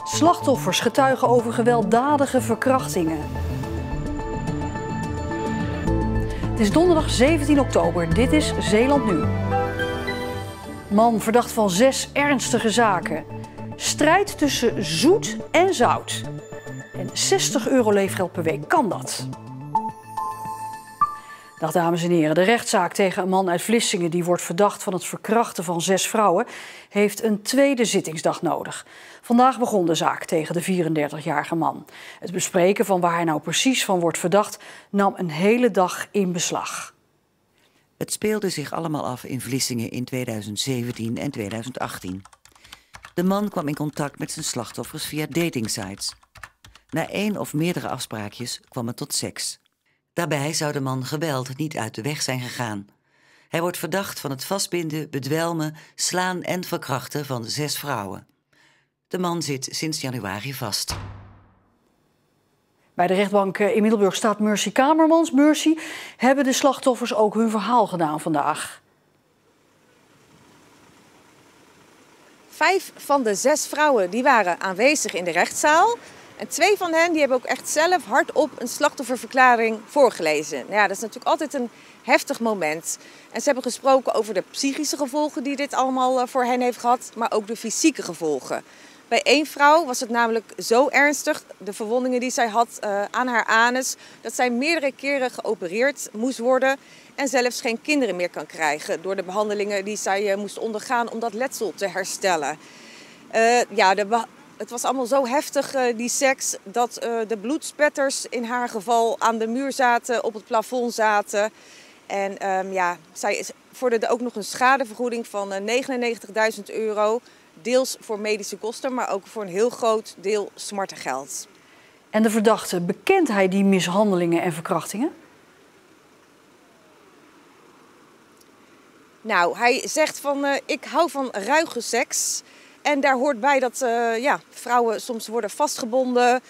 Slachtoffers getuigen over gewelddadige verkrachtingen. Het is donderdag 17 oktober. Dit is Zeeland Nu. Man verdacht van 6 ernstige zaken. Strijd tussen zoet en zout. En €60 leefgeld per week. Kan dat? Dag dames en heren. De rechtszaak tegen een man uit Vlissingen die wordt verdacht van het verkrachten van 6 vrouwen heeft een tweede zittingsdag nodig. Vandaag begon de zaak tegen de 34-jarige man. Het bespreken van waar hij nou precies van wordt verdacht nam een hele dag in beslag. Het speelde zich allemaal af in Vlissingen in 2017 en 2018. De man kwam in contact met zijn slachtoffers via datingsites. Na 1 of meerdere afspraakjes kwam het tot seks. Daarbij zou de man geweld niet uit de weg zijn gegaan. Hij wordt verdacht van het vastbinden, bedwelmen, slaan en verkrachten van 6 vrouwen. De man zit sinds januari vast. Bij de rechtbank in Middelburg staat Mercy Kamermans. Mercy, hebben de slachtoffers ook hun verhaal gedaan vandaag? 5 van de 6 vrouwen die waren aanwezig in de rechtszaal. En 2 van hen die hebben ook echt zelf hardop een slachtofferverklaring voorgelezen. Nou ja, dat is natuurlijk altijd een heftig moment. En ze hebben gesproken over de psychische gevolgen die dit allemaal voor hen heeft gehad, maar ook de fysieke gevolgen. Bij 1 vrouw was het namelijk zo ernstig, de verwondingen die zij had aan haar anus, dat zij meerdere keren geopereerd moest worden en zelfs geen kinderen meer kan krijgen door de behandelingen die zij moest ondergaan om dat letsel te herstellen. Het was allemaal zo heftig, die seks, dat de bloedspetters in haar geval aan de muur zaten, op het plafond zaten. En zij vorderde ook nog een schadevergoeding van €99.000. Deels voor medische kosten, maar ook voor een heel groot deel smartengeld. En de verdachte, bekent hij die mishandelingen en verkrachtingen? Nou, hij zegt van ik hou van ruige seks. En daar hoort bij dat vrouwen soms worden vastgebonden,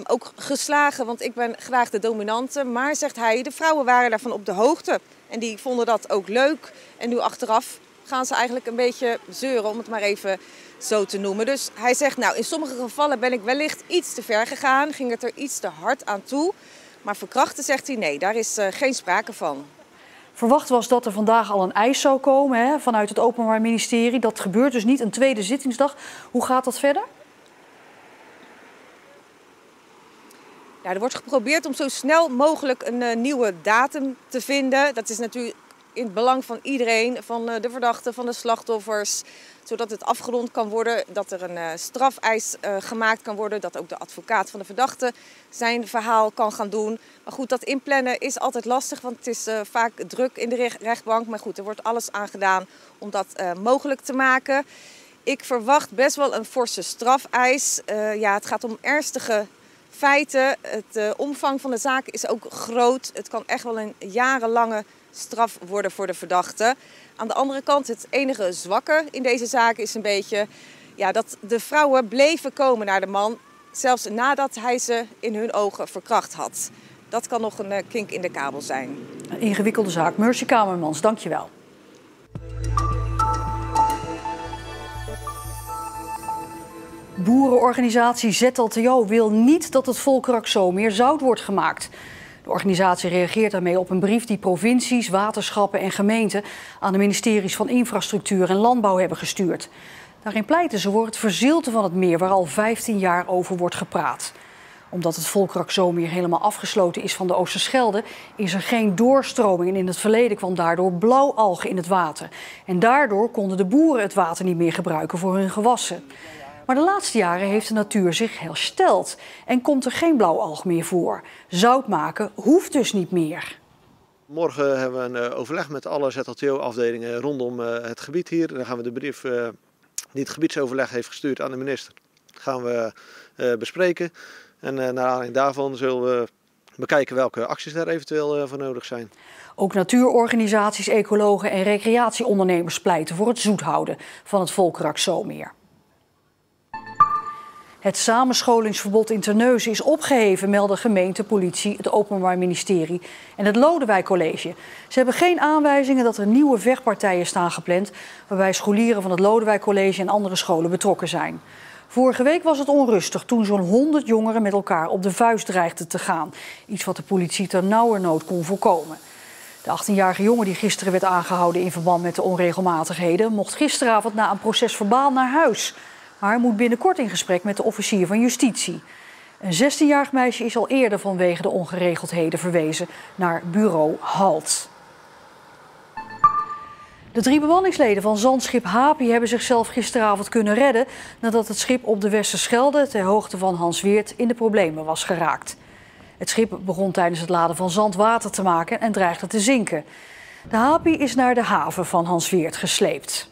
ook geslagen, want ik ben graag de dominante. Maar, zegt hij, de vrouwen waren daarvan op de hoogte en die vonden dat ook leuk. En nu achteraf gaan ze eigenlijk een beetje zeuren, om het maar even zo te noemen. Dus hij zegt, nou, in sommige gevallen ben ik wellicht iets te ver gegaan, ging het er iets te hard aan toe. Maar verkrachten, zegt hij, nee, daar is geen sprake van. Verwacht was dat er vandaag al een eis zou komen vanuit het Openbaar Ministerie. Dat gebeurt dus niet, een tweede zittingsdag. Hoe gaat dat verder? Nou, er wordt geprobeerd om zo snel mogelijk een nieuwe datum te vinden. Dat is natuurlijk in het belang van iedereen, van de verdachten, van de slachtoffers. Zodat het afgerond kan worden, dat er een strafeis gemaakt kan worden. Dat ook de advocaat van de verdachte zijn verhaal kan gaan doen. Maar goed, dat inplannen is altijd lastig, want het is vaak druk in de rechtbank. Maar goed, er wordt alles aan gedaan om dat mogelijk te maken. Ik verwacht best wel een forse strafeis. Het gaat om ernstige feiten. Het omvang van de zaak is ook groot. Het kan echt wel een jarenlange straf worden voor de verdachte. Aan de andere kant, het enige zwakke in deze zaak is een beetje dat de vrouwen bleven komen naar de man, zelfs nadat hij ze in hun ogen verkracht had. Dat kan nog een kink in de kabel zijn. Een ingewikkelde zaak. Mercy Kamermans, dank je wel. Boerenorganisatie ZLTO wil niet dat het Volkerak Zomeer zout wordt gemaakt. De organisatie reageert daarmee op een brief die provincies, waterschappen en gemeenten aan de ministeries van Infrastructuur en Landbouw hebben gestuurd. Daarin pleiten ze voor het verzilten van het meer waar al 15 jaar over wordt gepraat. Omdat het Volkerak Zomeer helemaal afgesloten is van de Oosterschelde, is er geen doorstroming en in het verleden kwam daardoor blauwalgen in het water. En daardoor konden de boeren het water niet meer gebruiken voor hun gewassen. Maar de laatste jaren heeft de natuur zich hersteld en komt er geen blauwalg meer voor. Zout maken hoeft dus niet meer. Morgen hebben we een overleg met alle ZLTO-afdelingen rondom het gebied hier. Dan gaan we de brief die het gebiedsoverleg heeft gestuurd aan de minister gaan we bespreken. En naar aanleiding daarvan zullen we bekijken welke acties daar eventueel voor nodig zijn. Ook natuurorganisaties, ecologen en recreatieondernemers pleiten voor het zoethouden van het Volkerak Zomeer. Het samenscholingsverbod in Terneuzen is opgeheven, melden gemeente, politie, het Openbaar Ministerie en het Lodewijk College. Ze hebben geen aanwijzingen dat er nieuwe vechtpartijen staan gepland, waarbij scholieren van het Lodewijk College en andere scholen betrokken zijn. Vorige week was het onrustig toen zo'n 100 jongeren met elkaar op de vuist dreigden te gaan. Iets wat de politie ternauwernood kon voorkomen. De 18-jarige jongen die gisteren werd aangehouden in verband met de onregelmatigheden mocht gisteravond na een proces verbaal naar huis. Maar hij moet binnenkort in gesprek met de officier van justitie. Een 16-jarig meisje is al eerder vanwege de ongeregeldheden verwezen naar bureau HALT. De 3 bemanningsleden van zandschip Hapi hebben zichzelf gisteravond kunnen redden nadat het schip op de Westerschelde ter hoogte van Hansweert in de problemen was geraakt. Het schip begon tijdens het laden van zand water te maken en dreigde te zinken. De Hapi is naar de haven van Hansweert gesleept.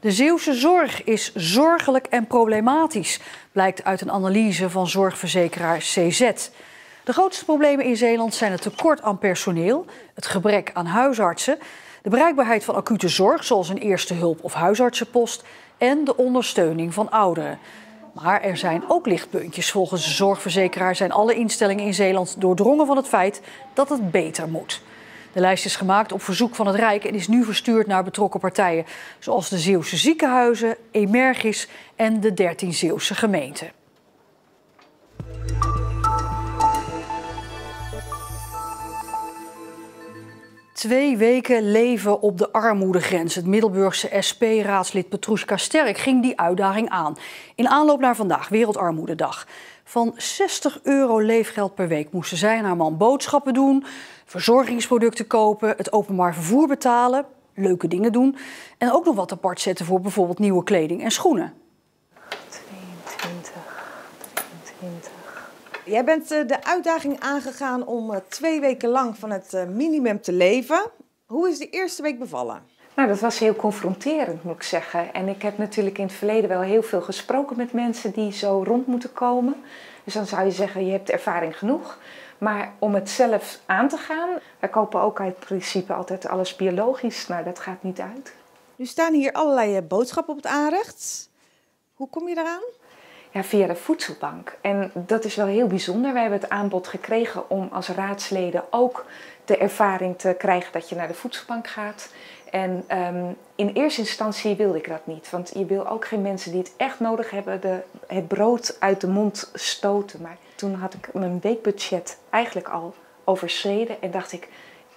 De Zeeuwse zorg is zorgelijk en problematisch, blijkt uit een analyse van zorgverzekeraar CZ. De grootste problemen in Zeeland zijn het tekort aan personeel, het gebrek aan huisartsen, de bereikbaarheid van acute zorg, zoals een eerste hulp of huisartsenpost, en de ondersteuning van ouderen. Maar er zijn ook lichtpuntjes. Volgens de zorgverzekeraar zijn alle instellingen in Zeeland doordrongen van het feit dat het beter moet. De lijst is gemaakt op verzoek van het Rijk en is nu verstuurd naar betrokken partijen, zoals de Zeeuwse ziekenhuizen, Emergis en de 13 Zeeuwse gemeenten. Twee weken leven op de armoedegrens. Het Middelburgse SP-raadslid Petrushka Sterk ging die uitdaging aan. In aanloop naar vandaag, Wereldarmoededag. Van €60 leefgeld per week moesten zij en haar man boodschappen doen, verzorgingsproducten kopen, het openbaar vervoer betalen, leuke dingen doen en ook nog wat apart zetten voor bijvoorbeeld nieuwe kleding en schoenen. 22. Jij bent de uitdaging aangegaan om 2 weken lang van het minimum te leven. Hoe is de eerste week bevallen? Nou, dat was heel confronterend, moet ik zeggen. En ik heb natuurlijk in het verleden wel heel veel gesproken met mensen die zo rond moeten komen. Dus dan zou je zeggen, je hebt ervaring genoeg. Maar om het zelf aan te gaan, wij kopen ook uit principe altijd alles biologisch. Nou, dat gaat niet uit. Nu staan hier allerlei boodschappen op het aanrecht. Hoe kom je daaraan? Ja, via de voedselbank. En dat is wel heel bijzonder. Wij hebben het aanbod gekregen om als raadsleden ook de ervaring te krijgen dat je naar de voedselbank gaat. En in eerste instantie wilde ik dat niet. Want je wil ook geen mensen die het echt nodig hebben het brood uit de mond stoten. Maar toen had ik mijn weekbudget eigenlijk al overschreden en dacht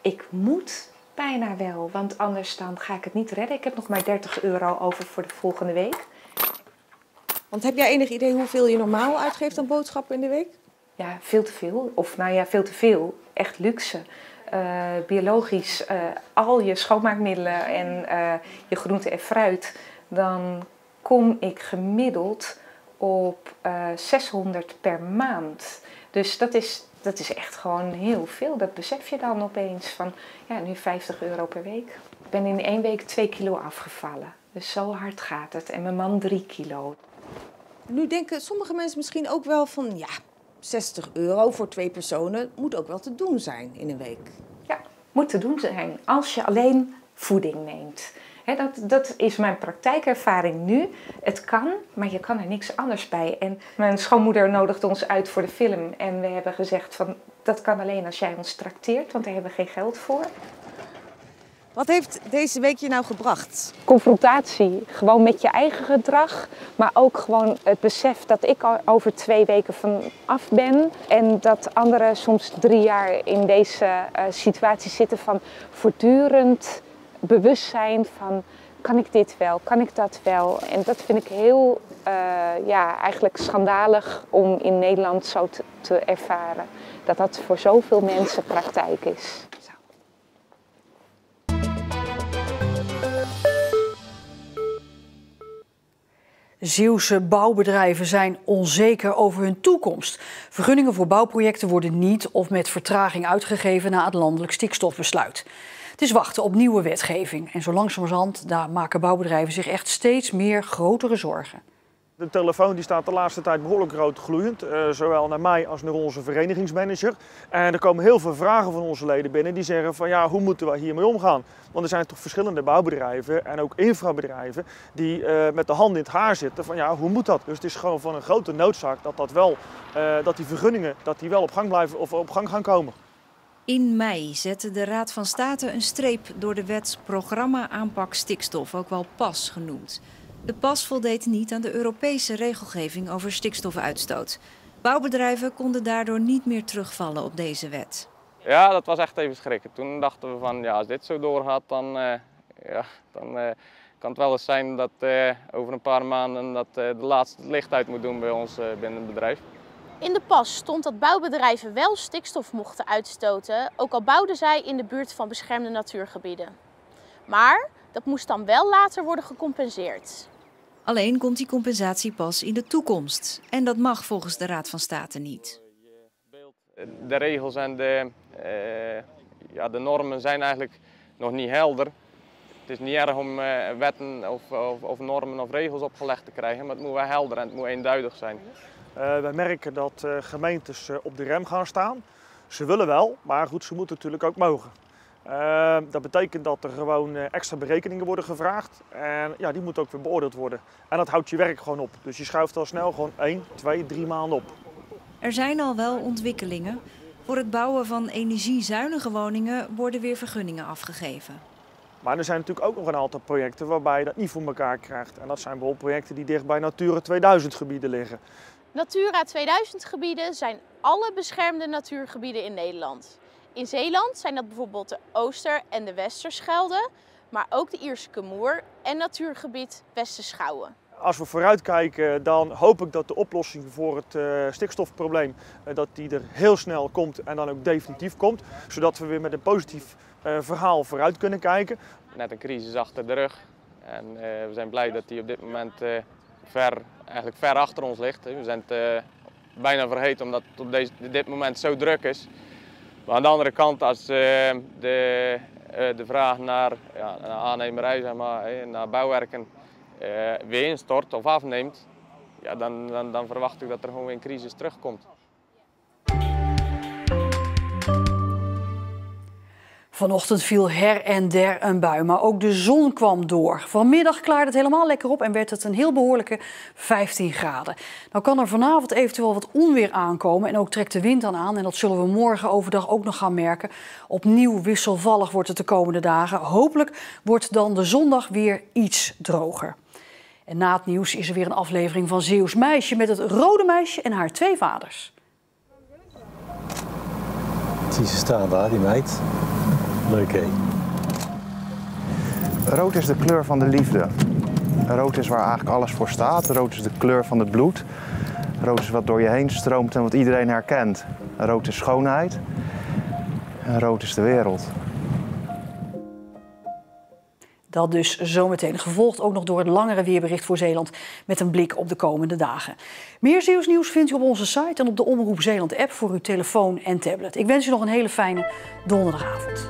ik moet bijna wel. Want anders dan ga ik het niet redden. Ik heb nog maar €30 over voor de volgende week. Want heb jij enig idee hoeveel je normaal uitgeeft aan boodschappen in de week? Ja, veel te veel. Of nou ja, veel te veel. Echt luxe. Biologisch, al je schoonmaakmiddelen en je groente en fruit. Dan kom ik gemiddeld op 600 per maand. Dus dat is echt gewoon heel veel. Dat besef je dan opeens van, ja, nu €50 per week. Ik ben in 1 week 2 kilo afgevallen. Dus zo hard gaat het. En mijn man 3 kilo. Nu denken sommige mensen misschien ook wel van, ja, €60 voor 2 personen moet ook wel te doen zijn in een week. Ja, moet te doen zijn als je alleen voeding neemt. Dat is mijn praktijkervaring nu. Het kan, maar je kan er niks anders bij. En mijn schoonmoeder nodigde ons uit voor de film. En we hebben gezegd van, dat kan alleen als jij ons trakteert, want daar hebben we geen geld voor. Wat heeft deze week je nou gebracht? Confrontatie, gewoon met je eigen gedrag. Maar ook gewoon het besef dat ik al over 2 weken vanaf ben. En dat anderen soms 3 jaar in deze situatie zitten van voortdurend bewustzijn van, kan ik dit wel, kan ik dat wel? En dat vind ik heel eigenlijk schandalig om in Nederland zo te ervaren. Dat voor zoveel mensen praktijk is. Zeeuwse bouwbedrijven zijn onzeker over hun toekomst. Vergunningen voor bouwprojecten worden niet of met vertraging uitgegeven na het landelijk stikstofbesluit. Het is wachten op nieuwe wetgeving. En zo langzamerhand maken bouwbedrijven zich echt steeds meer grotere zorgen. De telefoon die staat de laatste tijd behoorlijk rood gloeiend, zowel naar mij als naar onze verenigingsmanager. En er komen heel veel vragen van onze leden binnen die zeggen van, ja, hoe moeten we hiermee omgaan? Want er zijn toch verschillende bouwbedrijven en ook infrabedrijven die met de hand in het haar zitten van, ja, hoe moet dat? Dus het is gewoon van een grote noodzaak dat die vergunningen wel op gang blijven of op gang gaan komen. In mei zette de Raad van State een streep door de wet Programma Aanpak Stikstof, ook wel PAS genoemd. De pas voldeed niet aan de Europese regelgeving over stikstofuitstoot. Bouwbedrijven konden daardoor niet meer terugvallen op deze wet. Ja, dat was echt even schrikken. Toen dachten we van, ja, als dit zo doorgaat, dan kan het wel eens zijn dat over een paar maanden dat de laatste het licht uit moet doen bij ons binnen het bedrijf. In de pas stond dat bouwbedrijven wel stikstof mochten uitstoten, ook al bouwden zij in de buurt van beschermde natuurgebieden. Maar dat moest dan wel later worden gecompenseerd. Alleen komt die compensatie pas in de toekomst. En dat mag volgens de Raad van State niet. De regels en de normen zijn eigenlijk nog niet helder. Het is niet erg om wetten of normen of regels opgelegd te krijgen, maar het moet wel helder en het moet eenduidig zijn. Wij merken dat gemeentes op de rem gaan staan. Ze willen wel, maar goed, ze moeten natuurlijk ook mogen. Dat betekent dat er gewoon extra berekeningen worden gevraagd en ja, die moeten ook weer beoordeeld worden. En dat houdt je werk gewoon op. Dus je schuift al snel gewoon 1, 2, 3 maanden op. Er zijn al wel ontwikkelingen. Voor het bouwen van energiezuinige woningen worden weer vergunningen afgegeven. Maar er zijn natuurlijk ook nog een aantal projecten waarbij je dat niet voor elkaar krijgt. En dat zijn bijvoorbeeld projecten die dicht bij Natura 2000 gebieden liggen. Natura 2000 gebieden zijn alle beschermde natuurgebieden in Nederland. In Zeeland zijn dat bijvoorbeeld de Ooster- en de Westerschelde, maar ook de Ierseke Moer en natuurgebied Westerschouwen. Als we vooruitkijken, dan hoop ik dat de oplossing voor het stikstofprobleem dat die er heel snel komt en dan ook definitief komt. Zodat we weer met een positief verhaal vooruit kunnen kijken. Net een crisis achter de rug en we zijn blij dat die op dit moment ver achter ons ligt. We zijn het bijna vergeten omdat het op dit moment zo druk is. Maar aan de andere kant, als de vraag naar aannemerij, zeg maar, naar bouwwerken weer instort of afneemt, ja, dan verwacht ik dat er gewoon weer een crisis terugkomt. Vanochtend viel her en der een bui, maar ook de zon kwam door. Vanmiddag klaarde het helemaal lekker op en werd het een heel behoorlijke 15 graden. Nou kan er vanavond eventueel wat onweer aankomen en ook trekt de wind dan aan. En dat zullen we morgen overdag ook nog gaan merken. Opnieuw wisselvallig wordt het de komende dagen. Hopelijk wordt dan de zondag weer iets droger. En na het nieuws is er weer een aflevering van Zeeuws Meisje met het rode meisje en haar 2 vaders. Zie ze staan daar, die meid. Leuk hé. Rood is de kleur van de liefde. Rood is waar eigenlijk alles voor staat. Rood is de kleur van het bloed. Rood is wat door je heen stroomt en wat iedereen herkent. Rood is schoonheid. En rood is de wereld. Dat dus zometeen, gevolgd ook nog door het langere weerbericht voor Zeeland met een blik op de komende dagen. Meer Zeeuws nieuws vindt u op onze site en op de Omroep Zeeland app voor uw telefoon en tablet. Ik wens u nog een hele fijne donderdagavond.